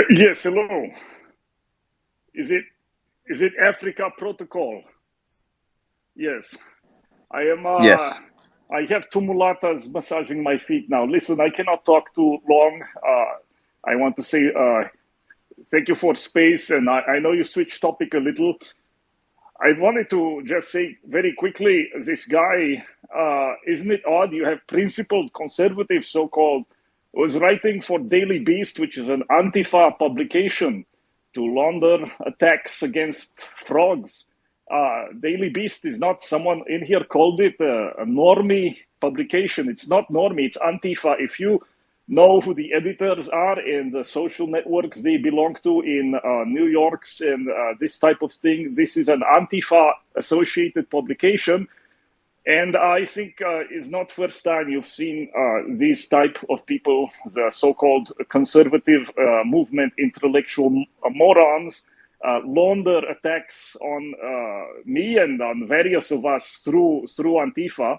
Yes, hello. Is it Africa Protocol? Yes. I am Yes. I have two mulatas massaging my feet now. Listen, I cannot talk too long. I want to say thank you for space, and I know you switched topic a little. I wanted to just say very quickly, this guy, isn't it odd? You have principled conservative, so-called, was writing for Daily Beast, which is an Antifa publication, to launder attacks against frogs. Daily Beast is not, someone in here called it a normie publication. It's not normie, it's Antifa. If you know who the editors are and the social networks they belong to in New York's and this type of thing. This is an Antifa associated publication. And I think it's not first time you've seen these type of people, the so-called conservative movement intellectual morons, launder attacks on me and on various of us through Antifa.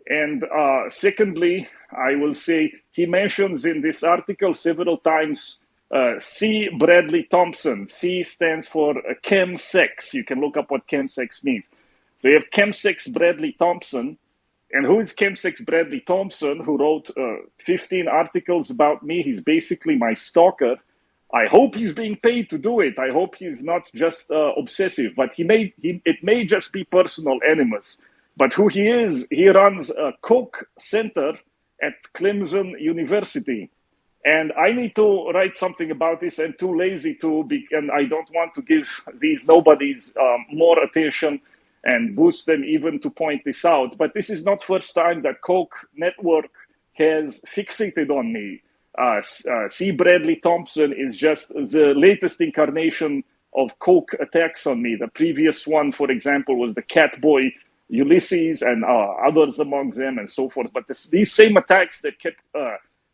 And secondly, I will say he mentions in this article several times C. Bradley Thompson. C stands for chemsechs. You can look up what chemsechs means. So you have chemsechs Bradley Thompson. And who is chemsechs Bradley Thompson, who wrote 15 articles about me? He's basically my stalker. I hope he's being paid to do it. I hope he's not just obsessive, but it may just be personal animus. But who he is, he runs a Koch Center at Clemson University. And I need to write something about this. I'm too lazy to, and I don't want to give these nobodies more attention and boost them even to point this out. But this is not first time that Koch network has fixated on me. C. Bradley Thompson is just the latest incarnation of Koch attacks on me. The previous one, for example, was the Catboy Ulysses and others among them and so forth. But these same attacks that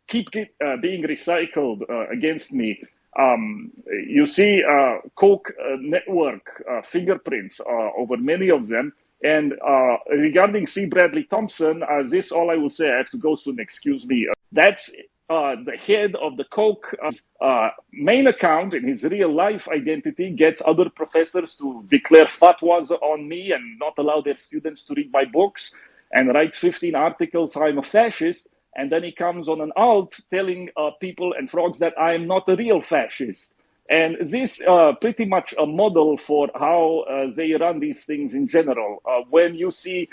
keep being recycled against me. You see Koch network fingerprints over many of them. And regarding C. Bradley Thompson, this all I will say, I have to go soon, excuse me. That's the head of the Koch main account in his real life identity, gets other professors to declare fatwas on me and not allow their students to read my books, and writes 15 articles how I'm a fascist. And then he comes on an alt telling people and frogs that I am not a real fascist. And this pretty much a model for how they run these things in general. When you see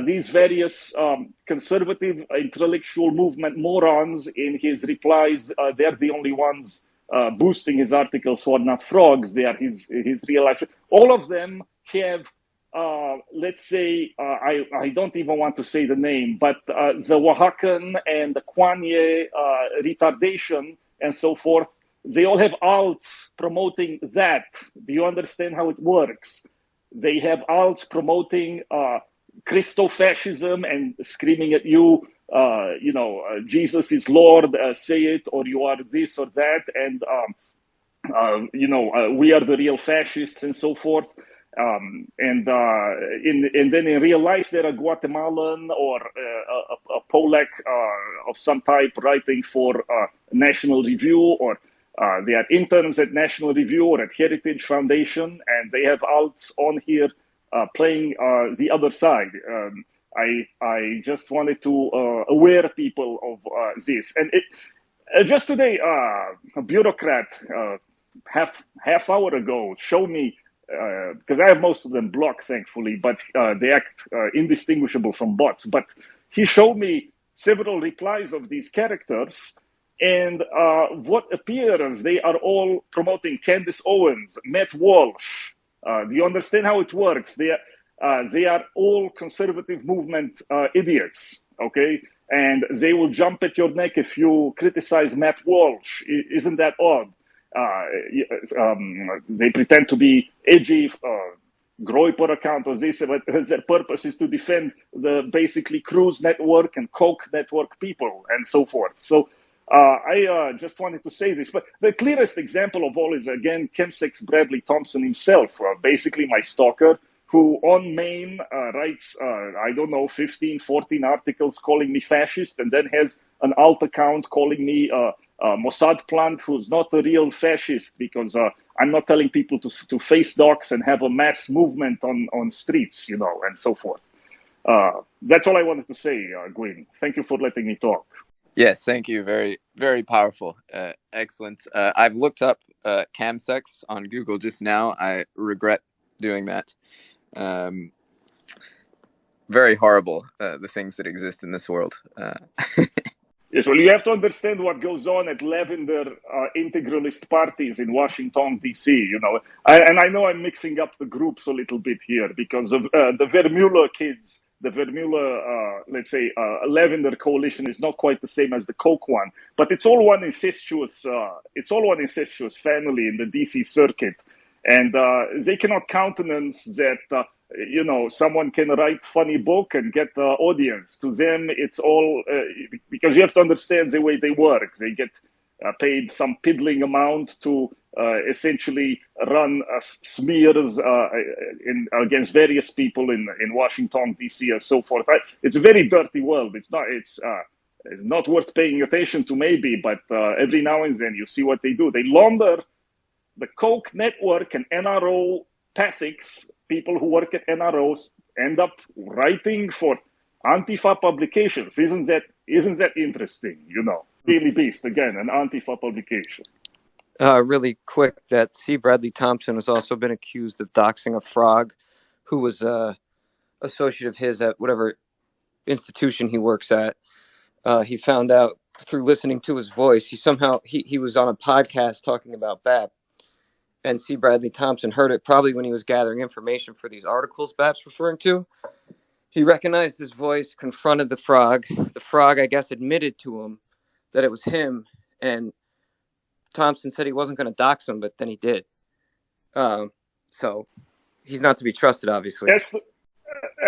these various conservative intellectual movement morons in his replies, they're the only ones boosting his articles who are not frogs. They are his real life. All of them have, let's say, I don't even want to say the name, but the Oaxacan and the Kwanye retardation and so forth, they all have alts promoting that. Do you understand how it works? They have alts promoting Christo-fascism and screaming at you, Jesus is Lord, say it, or you are this or that, and, we are the real fascists and so forth. And then in real life, they're a Guatemalan or a Polak of some type writing for National Review, or they are interns at National Review or at Heritage Foundation, and they have alts on here playing the other side. I just wanted to aware people of this. And just today, a bureaucrat half hour ago showed me, because I have most of them blocked, thankfully, but they act indistinguishable from bots. But he showed me several replies of these characters, and what appears, they are all promoting Candace Owens, Matt Walsh. Do you understand how it works? They are all conservative movement idiots, okay? And they will jump at your neck if you criticize Matt Walsh. Isn't that odd? They pretend to be edgy, Groiper account of this, but their purpose is to defend the basically Cruise Network and Koch Network people and so forth. So I just wanted to say this, but the clearest example of all is, again, chemsechs Bradley Thompson himself, basically my stalker, who on Maine writes, I don't know, 15, 14 articles calling me fascist, and then has an alt account calling me Mossad plant who's not a real fascist because I'm not telling people to face dogs and have a mass movement on streets, and so forth. That's all I wanted to say, Gwyn. Thank you for letting me talk. Yes, thank you. Very, very powerful. Excellent. I've looked up chemsechs on Google just now. I regret doing that. Very horrible, the things that exist in this world. Yes, well, you have to understand what goes on at lavender integralist parties in Washington, D.C., and I know I'm mixing up the groups a little bit here because of the Vermeulen kids. The Vermeulen, let's say, lavender coalition is not quite the same as the Koch one, but it's all one incestuous family in the DC circuit, and they cannot countenance that someone can write funny book and get the audience. To them, it's all because you have to understand the way they work. They get paid some piddling amount to essentially run smears against various people in Washington, D.C. and so forth. It's a very dirty world. It's not worth paying attention to maybe, but every now and then you see what they do. They launder the Koch network and NRO pathics. People who work at NROs end up writing for Antifa publications. Isn't that interesting? Daily Beast, again, an Antifa publication. Really quick, that C. Bradley Thompson has also been accused of doxing a frog who was an associate of his at whatever institution he works at. He found out through listening to his voice. He was on a podcast talking about BAP, and C. Bradley Thompson heard it probably when he was gathering information for these articles BAP's referring to. He recognized his voice, confronted the frog. The frog, I guess, admitted to him that it was him, and Thompson said he wasn't going to dox him, but then he did. So he's not to be trusted, obviously.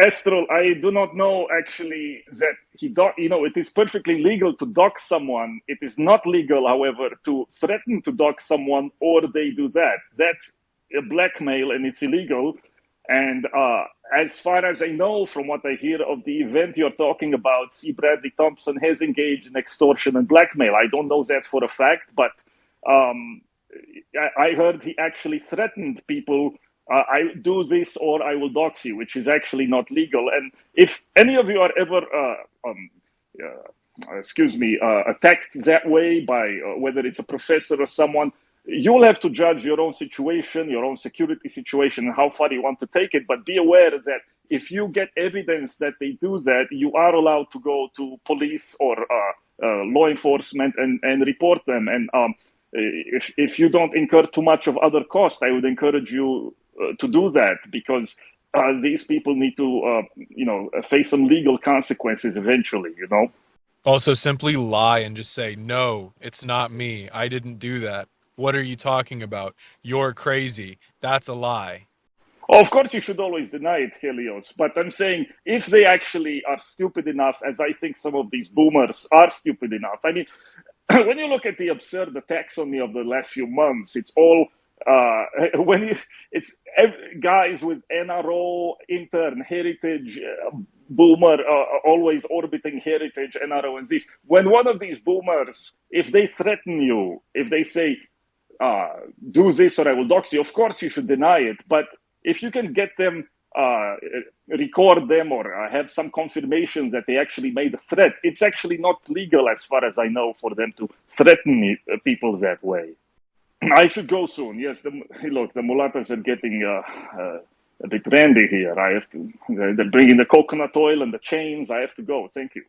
Estrel, I do not know actually that it is perfectly legal to dox someone. It is not legal, however, to threaten to dox someone or they do that. That's a blackmail and it's illegal. And as far as I know, from what I hear of the event you're talking about, C. Bradley Thompson has engaged in extortion and blackmail. I don't know that for a fact, but I heard he actually threatened people. I do this or I will dox you, which is actually not legal. And if any of you are ever, attacked that way by whether it's a professor or someone, you'll have to judge your own situation, your own security situation, and how far you want to take it. But be aware that if you get evidence that they do that, you are allowed to go to police or law enforcement and report them. And if you don't incur too much of other costs, I would encourage you to do that, because these people need to, face some legal consequences eventually, Also, simply lie and just say, no, it's not me. I didn't do that. What are you talking about? You're crazy. That's a lie. Of course, you should always deny it, Helios. But I'm saying if they actually are stupid enough, as I think some of these boomers are stupid enough. I mean, when you look at the absurd taxonomy of the last few months, it's all guys with NRO, intern, heritage, boomer, always orbiting heritage, NRO, and this. When one of these boomers, if they threaten you, if they say, do this or I will dox you, of course you should deny it. But if you can get them, record them or have some confirmation that they actually made a threat, it's actually not legal as far as I know for them to threaten people that way. I should go soon. Yes, the mulattoes are getting a bit randy here. They're bringing the coconut oil and the chains. I have to go. Thank you.